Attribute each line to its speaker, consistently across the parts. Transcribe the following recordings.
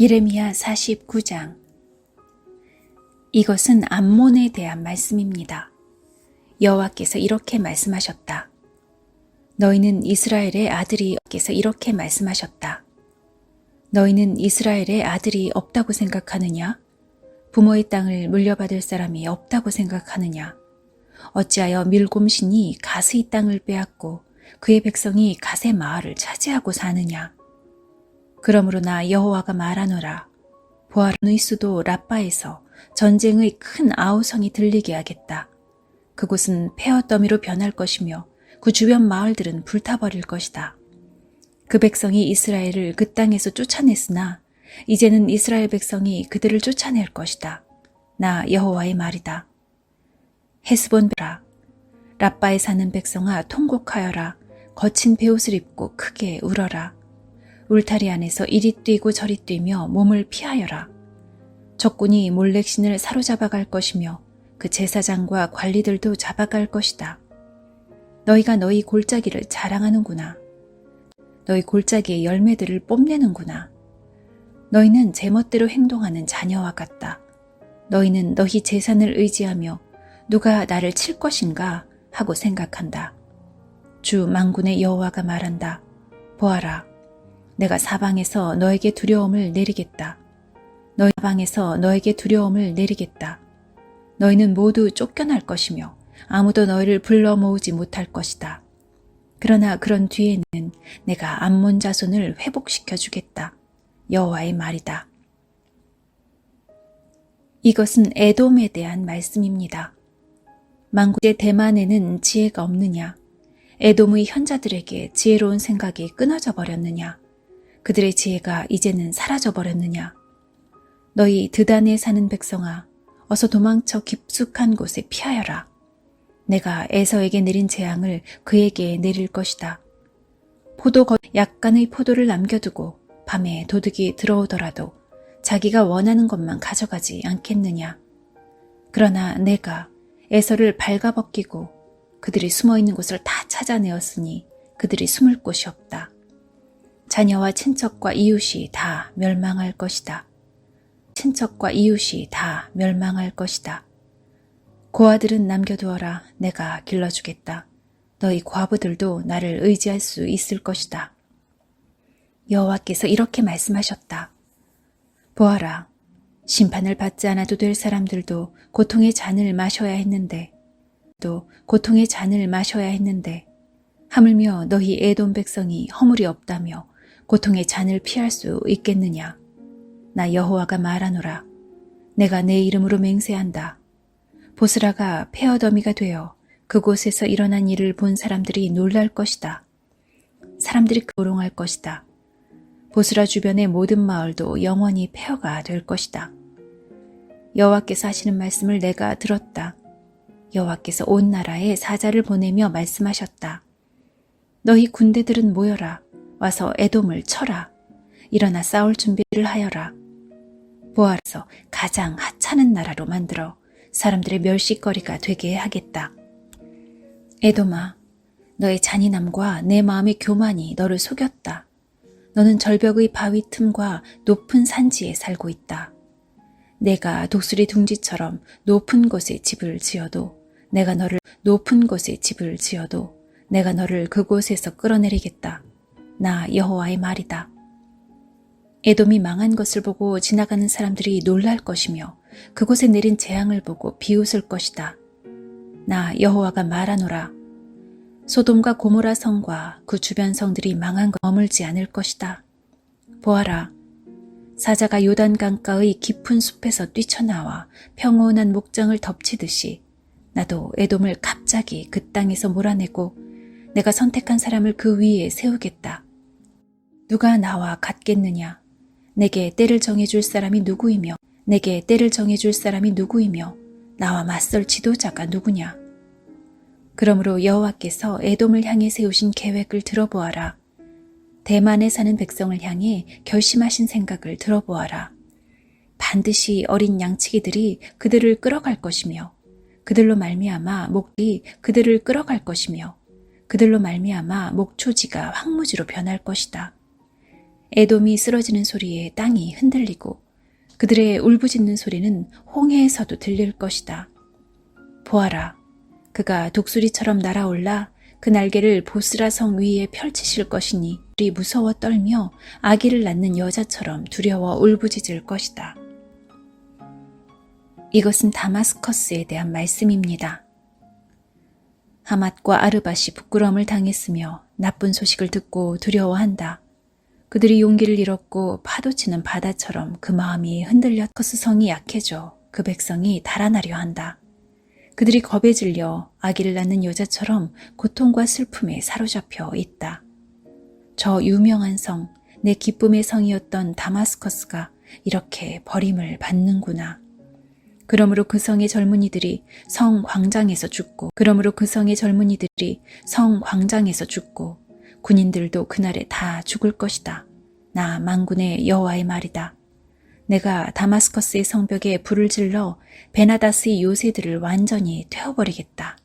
Speaker 1: 예레미야 49장. 이것은 암몬에 대한 말씀입니다. 여호와께서 이렇게 말씀하셨다. 너희는 이스라엘의 아들이 없다고 생각하느냐? 부모의 땅을 물려받을 사람이 없다고 생각하느냐? 어찌하여 밀곰신이 가스의 땅을 빼앗고 그의 백성이 갓의 마을을 차지하고 사느냐? 그러므로 나 여호와가 말하노라. 보아라, 너희 수도 라빠에서 전쟁의 큰 아우성이 들리게 하겠다. 그곳은 폐허더미로 변할 것이며 그 주변 마을들은 불타버릴 것이다. 그 백성이 이스라엘을 그 땅에서 쫓아냈으나 이제는 이스라엘 백성이 그들을 쫓아낼 것이다. 나 여호와의 말이다. 헤스본들아, 라빠에 사는 백성아, 통곡하여라. 거친 베옷을 입고 크게 울어라. 울타리 안에서 이리 뛰고 저리 뛰며 몸을 피하여라. 적군이 몰렉신을 사로잡아 갈 것이며 그 제사장과 관리들도 잡아갈 것이다. 너희가 너희 골짜기를 자랑하는구나. 너희 골짜기의 열매들을 뽐내는구나. 너희는 제멋대로 행동하는 자녀와 같다. 너희는 너희 재산을 의지하며 누가 나를 칠 것인가 하고 생각한다. 주 만군의 여호와가 말한다. 보아라. 내가 사방에서 너에게 두려움을 내리겠다. 너희는 모두 쫓겨날 것이며 아무도 너희를 불러 모으지 못할 것이다. 그러나 그런 뒤에는 내가 암몬 자손을 회복시켜 주겠다. 여호와의 말이다. 이것은 에돔에 대한 말씀입니다. 만군의 대만에는 지혜가 없느냐? 에돔의 현자들에게 지혜로운 생각이 끊어져 버렸느냐? 그들의 지혜가 이제는 사라져 버렸느냐? 너희 드단에 사는 백성아, 어서 도망쳐 깊숙한 곳에 피하여라. 내가 에서에게 내린 재앙을 그에게 내릴 것이다. 약간의 포도를 남겨두고 밤에 도둑이 들어오더라도 자기가 원하는 것만 가져가지 않겠느냐? 그러나 내가 에서를 발가벗기고 그들이 숨어있는 곳을 다 찾아내었으니 그들이 숨을 곳이 없다. 자녀와 친척과 이웃이 다 멸망할 것이다. 고아들은 남겨두어라. 내가 길러주겠다. 너희 과부들도 나를 의지할 수 있을 것이다. 여호와께서 이렇게 말씀하셨다. 보아라. 심판을 받지 않아도 될 사람들도 고통의 잔을 마셔야 했는데 하물며 너희 에돔 백성이 허물이 없다며 고통의 잔을 피할 수 있겠느냐? 나 여호와가 말하노라. 내가 내 이름으로 맹세한다. 보스라가 폐허더미가 되어 그곳에서 일어난 일을 본 사람들이 놀랄 것이다. 사람들이 조롱할 것이다. 보스라 주변의 모든 마을도 영원히 폐허가 될 것이다. 여호와께서 하시는 말씀을 내가 들었다. 여호와께서 온 나라에 사자를 보내며 말씀하셨다. 너희 군대들은 모여라. 와서 에돔을 쳐라. 일어나 싸울 준비를 하여라. 보아라서 가장 하찮은 나라로 만들어 사람들의 멸시거리가 되게 하겠다. 에돔아, 너의 잔인함과 내 마음의 교만이 너를 속였다. 너는 절벽의 바위 틈과 높은 산지에 살고 있다. 내가 독수리 둥지처럼 높은 곳에 집을 지어도 내가 너를 그곳에서 끌어내리겠다. 나 여호와의 말이다. 에돔이 망한 것을 보고 지나가는 사람들이 놀랄 것이며 그곳에 내린 재앙을 보고 비웃을 것이다. 나 여호와가 말하노라. 소돔과 고모라 성과 그 주변 성들이 망한 것 머물지 않을 것이다. 보아라. 사자가 요단 강가의 깊은 숲에서 뛰쳐나와 평온한 목장을 덮치듯이 나도 에돔을 갑자기 그 땅에서 몰아내고 내가 선택한 사람을 그 위에 세우겠다. 누가 나와 같겠느냐? 내게 때를 정해줄 사람이 누구이며 나와 맞설 지도자가 누구냐? 그러므로 여호와께서 에돔을 향해 세우신 계획을 들어보아라. 대만에 사는 백성을 향해 결심하신 생각을 들어보아라. 반드시 어린 양치기들이 그들을 끌어갈 것이며 그들로 말미암아 목초지가 황무지로 변할 것이다. 에돔이 쓰러지는 소리에 땅이 흔들리고 그들의 울부짖는 소리는 홍해에서도 들릴 것이다. 보아라, 그가 독수리처럼 날아올라 그 날개를 보스라 성 위에 펼치실 것이니 우리 무서워 떨며 아기를 낳는 여자처럼 두려워 울부짖을 것이다. 이것은 다마스커스에 대한 말씀입니다. 하맛과 아르밧이 부끄러움을 당했으며 나쁜 소식을 듣고 두려워한다. 그들이 용기를 잃었고 파도치는 바다처럼 그 마음이 흔들려 커스 성이 약해져 그 백성이 달아나려 한다. 그들이 겁에 질려 아기를 낳는 여자처럼 고통과 슬픔에 사로잡혀 있다. 저 유명한 성, 내 기쁨의 성이었던 다마스커스가 이렇게 버림을 받는구나. 그러므로 그 성의 젊은이들이 성 광장에서 죽고 군인들도 그날에 다 죽을 것이다. 나 만군의 여호와의 말이다. 내가 다마스커스의 성벽에 불을 질러 베나다스의 요새들을 완전히 태워버리겠다.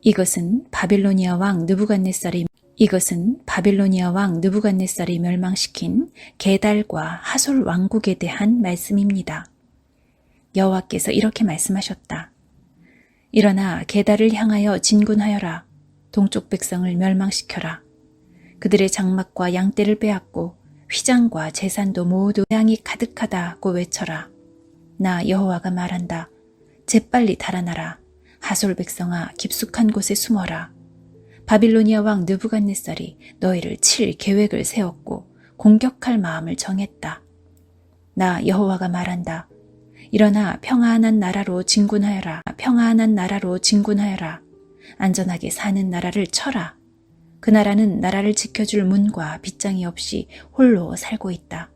Speaker 1: 이것은 바빌로니아 왕 느부갓네살이 멸망시킨 게달과 하솔 왕국에 대한 말씀입니다. 여호와께서 이렇게 말씀하셨다. 일어나 게달을 향하여 진군하여라. 동쪽 백성을 멸망시켜라. 그들의 장막과 양떼를 빼앗고 휘장과 재산도 모두 재앙이 가득하다고 외쳐라. 나 여호와가 말한다. 재빨리 달아나라. 하솔 백성아 깊숙한 곳에 숨어라. 바빌로니아 왕 느부갓네살이 너희를 칠 계획을 세웠고 공격할 마음을 정했다. 나 여호와가 말한다. 일어나 평안한 나라로 진군하여라. 안전하게 사는 나라를 쳐라. 그 나라는 나라를 지켜줄 문과 빗장이 없이 홀로 살고 있다.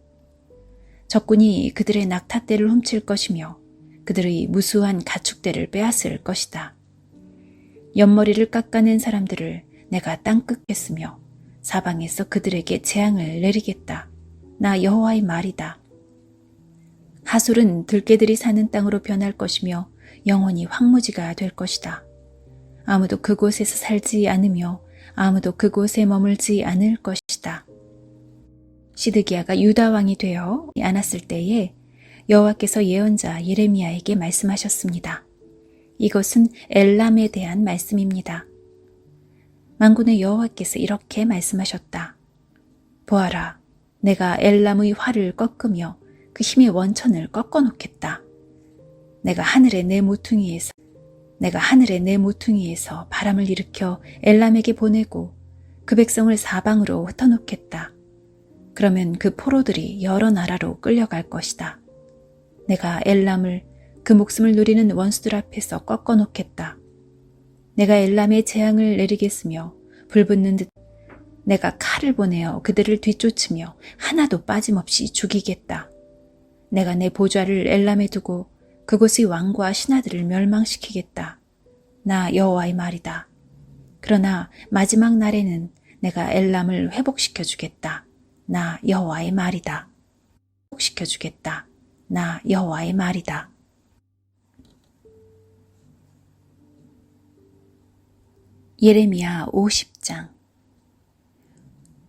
Speaker 1: 적군이 그들의 낙타떼를 훔칠 것이며 그들의 무수한 가축대를 빼앗을 것이다. 옆머리를 깎아낸 사람들을 내가 땅끝겠으며 사방에서 그들에게 재앙을 내리겠다. 나 여호와의 말이다. 하솔은 들개들이 사는 땅으로 변할 것이며 영원히 황무지가 될 것이다. 아무도 그곳에서 살지 않으며 아무도 그곳에 머물지 않을 것이다. 시드기야가 유다 왕이 되어 안았을 때에 여호와께서 예언자 예레미야에게 말씀하셨습니다. 이것은 엘람에 대한 말씀입니다. 만군의 여호와께서 이렇게 말씀하셨다. 보아라, 내가 엘람의 활을 꺾으며 그 힘의 원천을 꺾어놓겠다. 내가 하늘의 내 모퉁이에서 바람을 일으켜 엘람에게 보내고 그 백성을 사방으로 흩어놓겠다. 그러면 그 포로들이 여러 나라로 끌려갈 것이다. 내가 엘람을 그 목숨을 누리는 원수들 앞에서 꺾어놓겠다. 내가 엘람의 재앙을 내리겠으며 불붙는 듯 내가 칼을 보내어 그들을 뒤쫓으며 하나도 빠짐없이 죽이겠다. 내가 내 보좌를 엘람에 두고 그곳의 왕과 신하들을 멸망시키겠다. 나 여호와의 말이다. 그러나 마지막 날에는 내가 엘람을 회복시켜 주겠다. 나 여호와의 말이다. 나 여호와의 말이다. 예레미야 50장.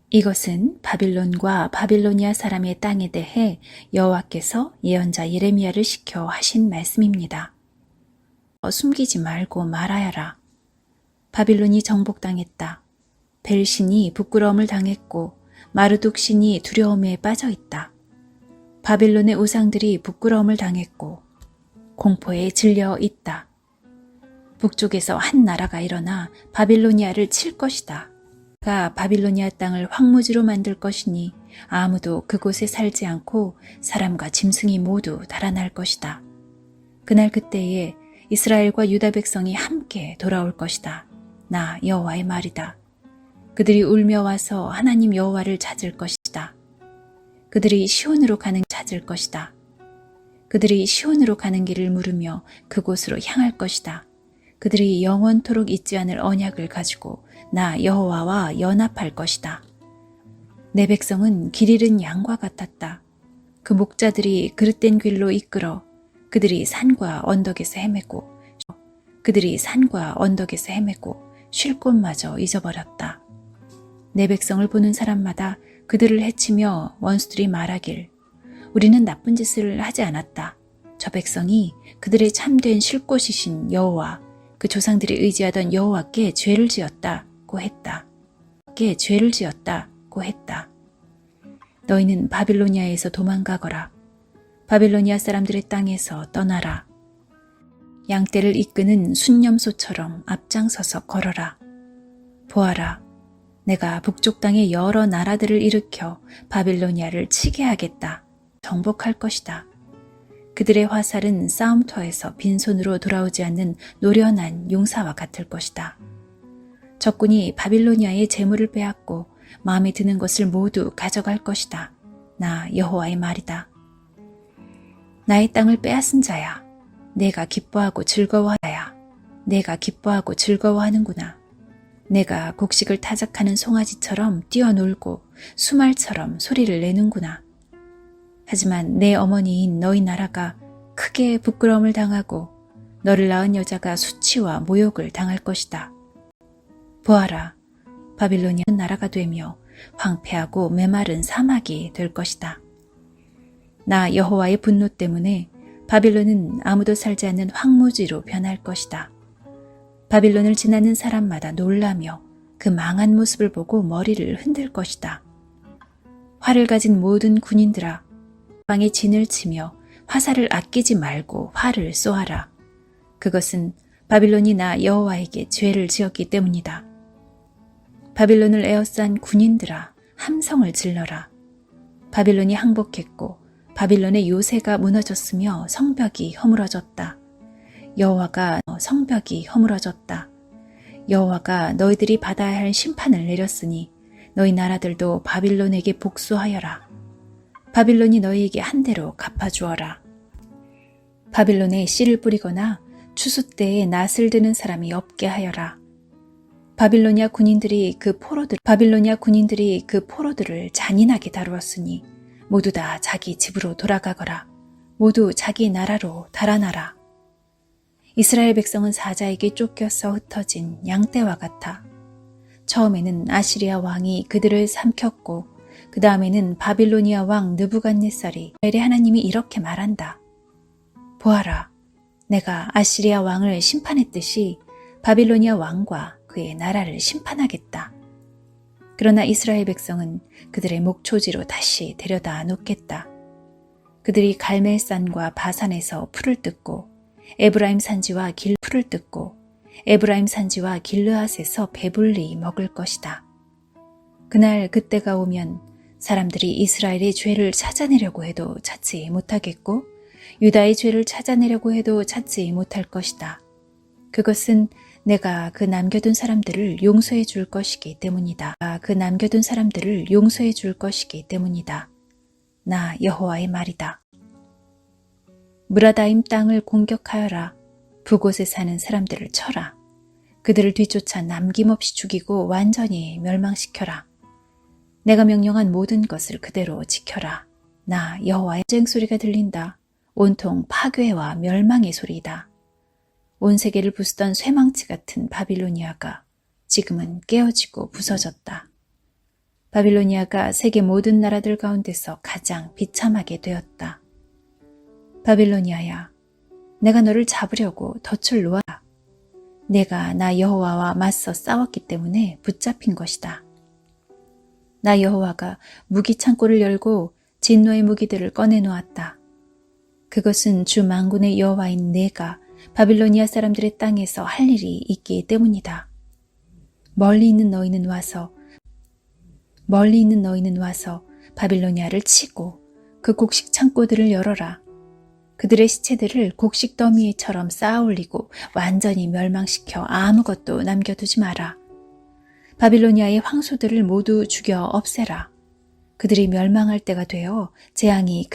Speaker 1: 이것은 바빌론과 바빌로니아 사람의 땅에 대해 여호와께서 예언자 예레미야를 시켜 하신 말씀입니다. 숨기지 말고 말하여라. 바빌론이 정복당했다. 벨신이 부끄러움을 당했고 마르둑 신이 두려움에 빠져 있다. 바빌론의 우상들이 부끄러움을 당했고 공포에 질려 있다. 북쪽에서 한 나라가 일어나 바빌로니아를 칠 것이다. 그가 바빌로니아 땅을 황무지로 만들 것이니 아무도 그곳에 살지 않고 사람과 짐승이 모두 달아날 것이다. 그날 그때에 이스라엘과 유다 백성이 함께 돌아올 것이다. 나 여호와의 말이다. 그들이 울며 와서 하나님 여호와를 찾을 것이다. 그들이 시온으로 가는 길을 물으며 그곳으로 향할 것이다. 그들이 영원토록 잊지 않을 언약을 가지고 나 여호와와 연합할 것이다. 내 백성은 길 잃은 양과 같았다. 그 목자들이 그릇된 길로 이끌어 그들이 산과 언덕에서 헤매고 쉴 곳마저 잊어버렸다. 내 백성을 보는 사람마다 그들을 해치며 원수들이 말하길 우리는 나쁜 짓을 하지 않았다. 저 백성이 그들의 참된 쉴 곳이신 여호와 그 조상들이 의지하던 여호와께 죄를 지었다고 했다. 죄를 지었다고 했다. 너희는 바빌로니아에서 도망가거라. 바빌로니아 사람들의 땅에서 떠나라. 양떼를 이끄는 순념소처럼 앞장서서 걸어라. 보아라. 내가 북쪽 땅의 여러 나라들을 일으켜 바빌로니아를 치게 하겠다. 정복할 것이다. 그들의 화살은 싸움터에서 빈손으로 돌아오지 않는 노련한 용사와 같을 것이다. 적군이 바빌로니아의 재물을 빼앗고 마음에 드는 것을 모두 가져갈 것이다. 나 여호와의 말이다. 나의 땅을 빼앗은 자야. 내가 기뻐하고 즐거워하야. 내가 기뻐하고 즐거워하는구나. 내가 곡식을 타작하는 송아지처럼 뛰어놀고 수말처럼 소리를 내는구나. 하지만 내 어머니인 너희 나라가 크게 부끄러움을 당하고 너를 낳은 여자가 수치와 모욕을 당할 것이다. 보아라, 바빌로니아는 나라가 되며 황폐하고 메마른 사막이 될 것이다. 나 여호와의 분노 때문에 바빌론은 아무도 살지 않는 황무지로 변할 것이다. 바빌론을 지나는 사람마다 놀라며 그 망한 모습을 보고 머리를 흔들 것이다. 활을 가진 모든 군인들아, 방에 진을 치며 화살을 아끼지 말고 활을 쏘아라. 그것은 바빌론이 나 여호와에게 죄를 지었기 때문이다. 바빌론을 에워싼 군인들아, 함성을 질러라. 바빌론이 항복했고 바빌론의 요새가 무너졌으며 성벽이 허물어졌다. 여호와가 성벽이 허물어졌다. 여호와가 너희들이 받아야 할 심판을 내렸으니 너희 나라들도 바빌론에게 복수하여라. 바빌론이 너희에게 한 대로 갚아주어라. 바빌론에 씨를 뿌리거나 추수 때에 낫을 드는 사람이 없게 하여라. 바빌로니아 군인들이 그 포로들을 잔인하게 다루었으니 모두 다 자기 집으로 돌아가거라. 모두 자기 나라로 달아나라. 이스라엘 백성은 사자에게 쫓겨서 흩어진 양떼와 같아. 처음에는 아시리아 왕이 그들을 삼켰고 그 다음에는 바빌로니아 왕 느부갓네살이 이스라엘의 하나님이 이렇게 말한다. 보아라, 내가 아시리아 왕을 심판했듯이 바빌로니아 왕과 그의 나라를 심판하겠다. 그러나 이스라엘 백성은 그들의 목초지로 다시 데려다 놓겠다. 그들이 갈멜산과 바산에서 풀을 뜯고 에브라임 산지와 길르앗에서 배불리 먹을 것이다. 그날 그때가 오면 사람들이 이스라엘의 죄를 찾아내려고 해도 찾지 못하겠고 유다의 죄를 찾아내려고 해도 찾지 못할 것이다. 그것은 내가 그 남겨둔 사람들을 용서해 줄 것이기 때문이다. 나 여호와의 말이다. 무라다임 땅을 공격하여라. 부곳에 사는 사람들을 쳐라. 그들을 뒤쫓아 남김없이 죽이고 완전히 멸망시켜라. 내가 명령한 모든 것을 그대로 지켜라. 나 여호와의 전쟁 소리가 들린다. 온통 파괴와 멸망의 소리이다. 온 세계를 부수던 쇠망치 같은 바빌로니아가 지금은 깨어지고 부서졌다. 바빌로니아가 세계 모든 나라들 가운데서 가장 비참하게 되었다. 바빌로니아야, 내가 너를 잡으려고 덫을 놓았다. 내가 나 여호와와 맞서 싸웠기 때문에 붙잡힌 것이다. 나 여호와가 무기 창고를 열고 진노의 무기들을 꺼내놓았다. 그것은 주 만군의 여호와인 내가 바빌로니아 사람들의 땅에서 할 일이 있기 때문이다. 멀리 있는 너희는 와서 바빌로니아를 치고 그 곡식 창고들을 열어라. 그들의 시체들을 곡식 더미처럼 쌓아 올리고 완전히 멸망시켜 아무것도 남겨두지 마라. 바빌로니아의 황소들을 모두 죽여 없애라. 그들이 멸망할 때가 되어 재앙이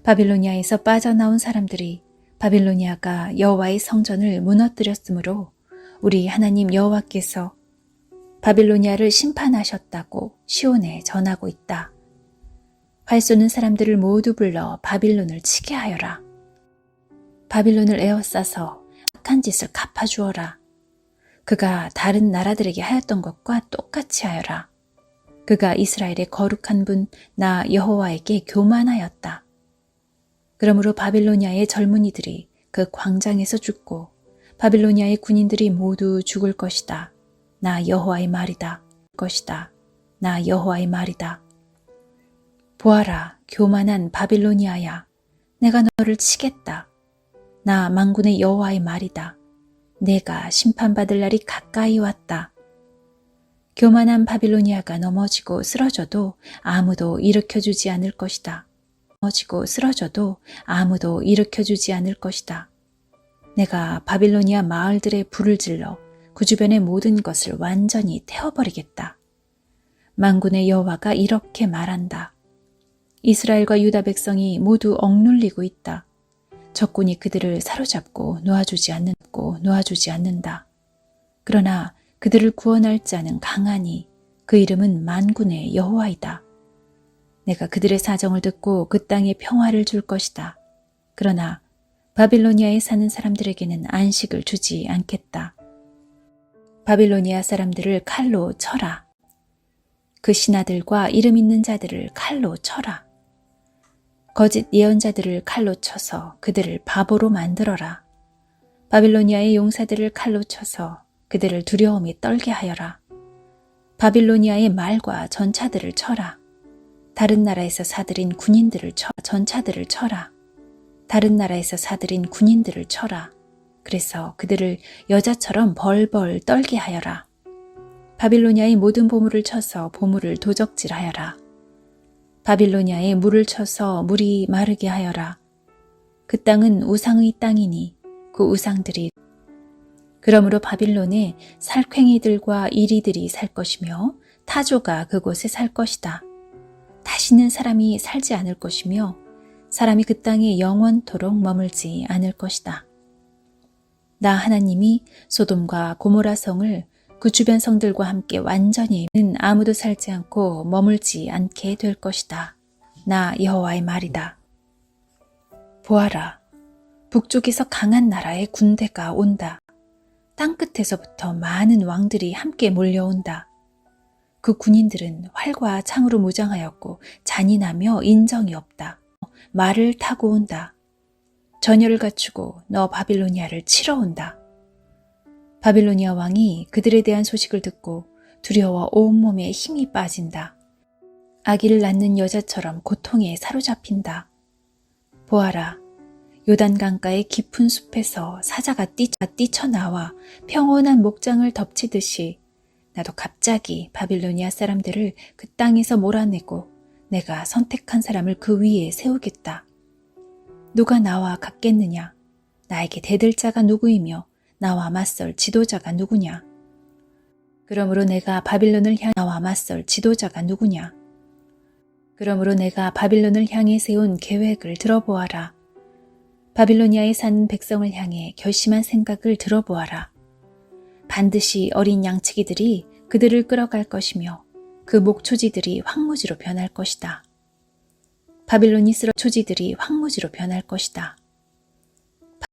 Speaker 1: 바빌로니아에서 빠져나온 사람들이 바빌로니아가 여호와의 성전을 무너뜨렸으므로 우리 하나님 여호와께서 바빌로니아를 심판하셨다고 시온에 전하고 있다. 활 쏘는 사람들을 모두 불러 바빌론을 치게 하여라. 바빌론을 에워싸서 악한 짓을 갚아주어라. 그가 다른 나라들에게 하였던 것과 똑같이 하여라. 그가 이스라엘의 거룩한 분 나 여호와에게 교만하였다. 그러므로 바빌로니아의 젊은이들이 그 광장에서 죽고 바빌로니아의 군인들이 모두 죽을 것이다. 나 여호와의 말이다. 것이다. 나 여호와의 말이다. 보아라, 교만한 바빌로니아야. 내가 너를 치겠다. 나 만군의 여호와의 말이다. 내가 심판받을 날이 가까이 왔다. 교만한 바빌로니아가 넘어지고 쓰러져도 아무도 일으켜주지 않을 것이다. 넘어지고 쓰러져도 아무도 일으켜주지 않을 것이다. 내가 바빌로니아 마을들의 불을 질러 그 주변의 모든 것을 완전히 태워버리겠다. 만군의 여호와가 이렇게 말한다. 이스라엘과 유다 백성이 모두 억눌리고 있다. 적군이 그들을 사로잡고 놓아주지 않는다. 그러나 그들을 구원할 자는 강하니 그 이름은 만군의 여호와이다. 내가 그들의 사정을 듣고 그 땅에 평화를 줄 것이다. 그러나 바빌로니아에 사는 사람들에게는 안식을 주지 않겠다. 바빌로니아 사람들을 칼로 쳐라. 그 신하들과 이름 있는 자들을 칼로 쳐라. 거짓 예언자들을 칼로 쳐서 그들을 바보로 만들어라. 바빌로니아의 용사들을 칼로 쳐서 그들을 두려움에 떨게 하여라. 바빌로니아의 말과 전차들을 쳐라. 다른 나라에서 사들인 군인들을 전차들을 쳐라. 다른 나라에서 사들인 군인들을 쳐라. 그래서 그들을 여자처럼 벌벌 떨게 하여라. 바빌로니아의 모든 보물을 쳐서 보물을 도적질하여라. 바빌로니아에 물을 쳐서 물이 마르게 하여라. 그 땅은 우상의 땅이니 그 우상들이 그러므로 바빌론에 살쾡이들과 이리들이 살 것이며 타조가 그곳에 살 것이다. 다시는 사람이 살지 않을 것이며 사람이 그 땅에 영원토록 머물지 않을 것이다. 나 하나님이 소돔과 고모라 성을 그 주변 성들과 함께 완전히 아무도 살지 않고 머물지 않게 될 것이다. 나 여호와의 말이다. 보아라, 북쪽에서 강한 나라의 군대가 온다. 땅끝에서부터 많은 왕들이 함께 몰려온다. 그 군인들은 활과 창으로 무장하였고 잔인하며 인정이 없다. 말을 타고 온다. 전열을 갖추고 너 바빌로니아를 치러 온다. 바빌로니아 왕이 그들에 대한 소식을 듣고 두려워 온몸에 힘이 빠진다. 아기를 낳는 여자처럼 고통에 사로잡힌다. 보아라, 요단강가의 깊은 숲에서 사자가 뛰쳐나와 평온한 목장을 덮치듯이 나도 갑자기 바빌로니아 사람들을 그 땅에서 몰아내고 내가 선택한 사람을 그 위에 세우겠다. 누가 나와 같겠느냐? 나에게 대들 자가 누구이며 나와 맞설 지도자가 누구냐? 그러므로 내가 바빌론을 향해 세운 계획을 들어보아라. 바빌로니아에 사는 백성을 향해 결심한 생각을 들어보아라. 반드시 어린 양치기들이 그들을 끌어갈 것이며 그 목초지들이 황무지로 변할 것이다. 바빌론이 쓰러 초지들이 황무지로 변할 것이다.